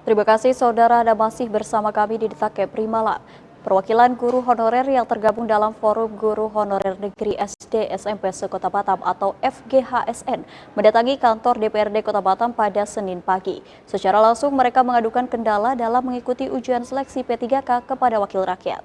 Terima kasih saudara Anda masih bersama kami di Detak Kepri Malam. Perwakilan guru honorer yang tergabung dalam Forum Guru Honorer Negeri SD SMP se-Kota Batam atau FGHSN mendatangi kantor DPRD Kota Batam pada Senin pagi. Secara langsung mereka mengadukan kendala dalam mengikuti ujian seleksi P3K kepada wakil rakyat.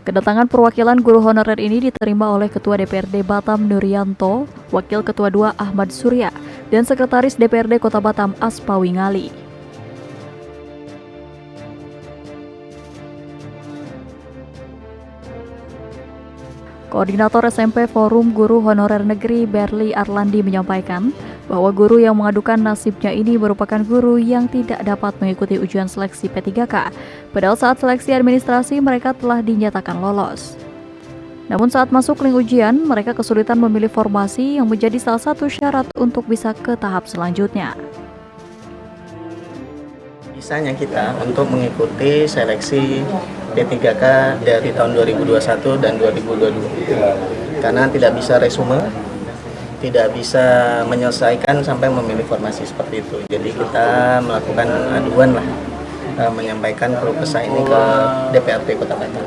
Kedatangan perwakilan guru honorer ini diterima oleh Ketua DPRD Batam Nuryanto, Wakil Ketua II Ahmad Surya, dan Sekretaris DPRD Kota Batam Aspawi Ngali. Koordinator SMP Forum Guru Honorer Negeri Berli Arlandi menyampaikan bahwa guru yang mengadukan nasibnya ini merupakan guru yang tidak dapat mengikuti ujian seleksi P3K, padahal saat seleksi administrasi mereka telah dinyatakan lolos. Namun saat masuk link ujian, mereka kesulitan memilih formasi yang menjadi salah satu syarat untuk bisa ke tahap selanjutnya. Bisanya kita untuk mengikuti seleksi P3K dari tahun 2021 dan 2022 karena tidak bisa resume, tidak bisa menyelesaikan sampai memilih formasi seperti itu. Jadi kita melakukan aduan lah, menyampaikan keluh kesah ini ke DPRD Kota Batam.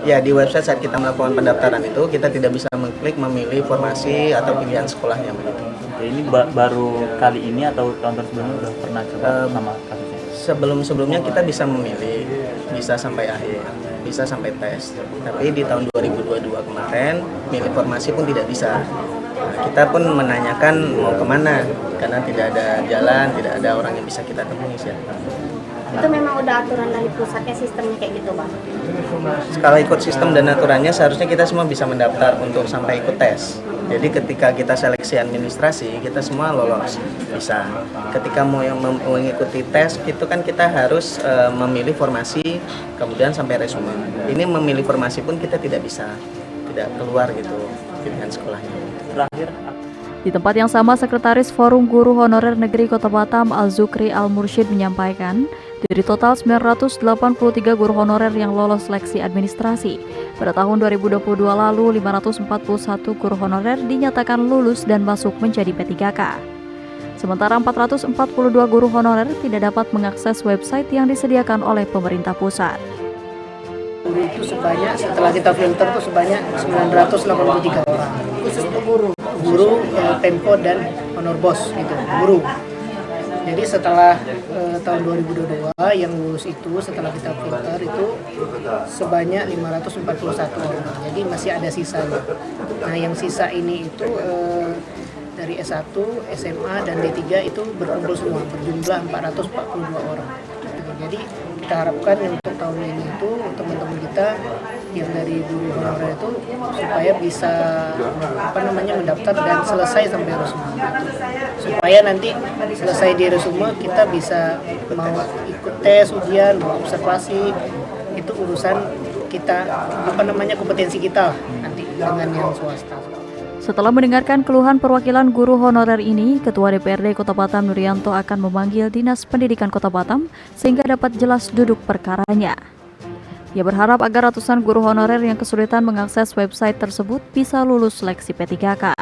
Ya, di website saat kita melakukan pendaftaran itu kita tidak bisa mengklik memilih formasi atau pilihan sekolahnya. Ini baru kali ini atau tahun sebelumnya udah pernah coba sama kasusnya? Sebelum-sebelumnya kita bisa memilih, bisa sampai akhir, bisa sampai tes. Tapi di tahun 2022 kemarin, milih formasi pun tidak bisa. Nah, kita pun menanyakan mau kemana, karena tidak ada jalan, tidak ada orang yang bisa kita temui. Itu memang udah aturan dari pusatnya, sistemnya kayak gitu, Bang? Skala ikut sistem dan aturannya seharusnya kita semua bisa mendaftar untuk sampai ikut tes. Jadi ketika kita seleksi administrasi, kita semua lolos, bisa. Ketika mau yang mengikuti tes, itu kan kita harus memilih formasi, kemudian sampai resume. Ini memilih formasi pun kita tidak bisa, tidak keluar gitu pilihan sekolahnya. Terakhir, Di tempat yang sama, Sekretaris Forum Guru Honorer Negeri Kota Batam Al-Zukri Al-Mursyid menyampaikan, dari total 983 guru honorer yang lolos seleksi administrasi, pada tahun 2022 lalu 541 guru honorer dinyatakan lulus dan masuk menjadi P3K. Sementara 442 guru honorer tidak dapat mengakses website yang disediakan oleh pemerintah pusat. Itu sebanyak, setelah kita filter itu sebanyak 983 orang. Khusus untuk guru Tempo dan Honor Bos gitu, guru. Jadi setelah tahun 2022 yang lulus itu setelah kita filter itu sebanyak 541 orang. Jadi masih ada sisanya. Nah, yang sisa ini itu dari S1, SMA dan D3 itu berkumpul semua berjumlah 442 orang. Jadi kita harapkan untuk tahun ini itu teman-teman kita yang dari guru honorer itu supaya bisa mendaftar dan selesai sampai resume. Supaya nanti selesai di resume kita bisa mau ikut tes, ujian, mau observasi, itu urusan kita kompetensi kita nanti dengan yang swasta. Setelah mendengarkan keluhan perwakilan guru honorer ini, Ketua DPRD Kota Batam Nuryanto akan memanggil Dinas Pendidikan Kota Batam sehingga dapat jelas duduk perkaranya. Ia berharap agar ratusan guru honorer yang kesulitan mengakses website tersebut bisa lulus seleksi P3K.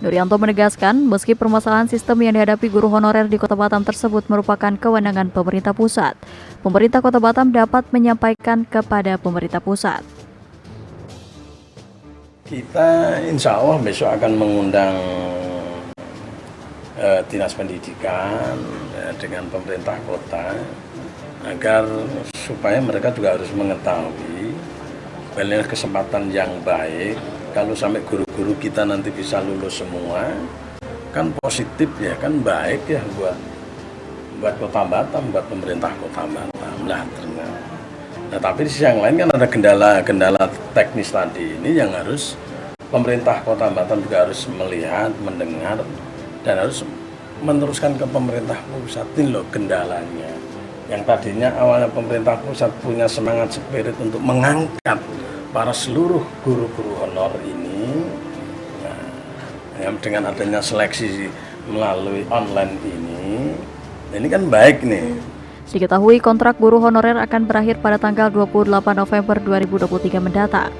Nuryanto menegaskan, meski permasalahan sistem yang dihadapi guru honorer di Kota Batam tersebut merupakan kewenangan pemerintah pusat, pemerintah Kota Batam dapat menyampaikan kepada pemerintah pusat. Kita insya Allah besok akan mengundang Dinas Pendidikan dengan pemerintah kota agar supaya mereka juga harus mengetahui ini kesempatan yang baik. Kalau sampai guru-guru kita nanti bisa lulus semua, kan positif ya, kan baik ya buat Kota Batam, buat pemerintah Kota Batam. Nah, tapi di sisi yang lain kan ada kendala teknis tadi ini yang harus pemerintah Kota Batam juga harus melihat, mendengar, dan harus meneruskan ke pemerintah pusat ini loh kendalanya. Yang tadinya awalnya pemerintah pusat punya semangat spirit untuk mengangkat para seluruh guru-guru honor ini, nah, dengan adanya seleksi melalui online ini kan baik nih. Diketahui kontrak guru honorer akan berakhir pada tanggal 28 November 2023 mendatang.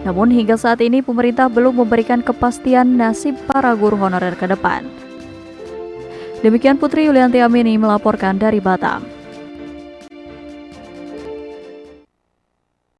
Namun hingga saat ini pemerintah belum memberikan kepastian nasib para guru honorer ke depan. Demikian Putri Yulianti Amini melaporkan dari Batam.